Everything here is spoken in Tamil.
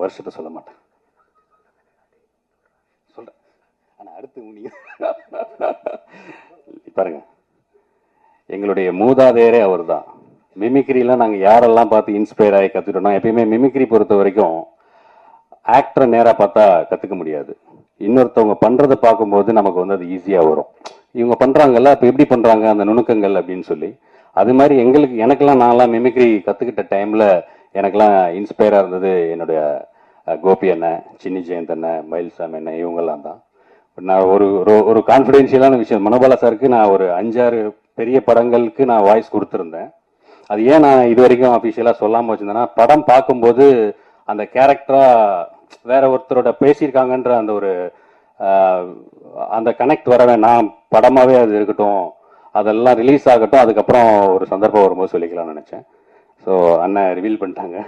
வருஷத்தை சொல்ல மாட்டேன், சொல்றேன். ஆனா அடுத்து நீங்க பாருங்க, எங்களுடைய மூதாதையரே அவர் தான். மிமிக்ரிலாம் நாங்கள் யாரெல்லாம் பார்த்து இன்ஸ்பயர் ஆகி கற்றுக்கிட்டோம்னா, எப்பயுமே மிமிக்ரி பொறுத்த வரைக்கும் ஆக்டரை நேராக பார்த்தா கற்றுக்க முடியாது. இன்னொருத்தவங்க பண்ணுறதை பார்க்கும்போது நமக்கு வந்து அது ஈஸியாக வரும். இவங்க பண்ணுறாங்கல்ல, அப்போ எப்படி பண்ணுறாங்க அந்த நுணுக்கங்கள் அப்படின்னு சொல்லி. அது மாதிரி எனக்கெல்லாம் நான்லாம் மிமிக்ரி கற்றுக்கிட்ட டைமில் எனக்கெல்லாம் இன்ஸ்பயராக இருந்தது என்னுடைய கோபி அண்ணன், சின்னி ஜெயந்த் அண்ணன், மயில்சாமி அண்ணன், இவங்கெல்லாம் தான். நான் ஒரு கான்ஃபிடென்ஷியலான விஷயம், மனோபாலா சாருக்கு நான் ஒரு 5-6 பெரிய படங்களுக்கு நான் வாய்ஸ் கொடுத்துருந்தேன். அது ஏன் நான் இது வரைக்கும் அஃபிஷியலாக சொல்லாமல் வச்சுருந்தேன்னா, படம் பார்க்கும்போது அந்த கேரக்டரா வேற ஒருத்தரோட பேசியிருக்காங்கன்ற அந்த ஒரு அந்த கனெக்ட் வர வேணாம், படமாவே அது இருக்கட்டும், அதெல்லாம் ரிலீஸ் ஆகட்டும், அதுக்கப்புறம் ஒரு சந்தர்ப்பம் வரும்போது சொல்லிக்கலாம்னு நினைச்சேன். ஸோ அண்ணன் ரிவீல் பண்ணிட்டாங்க.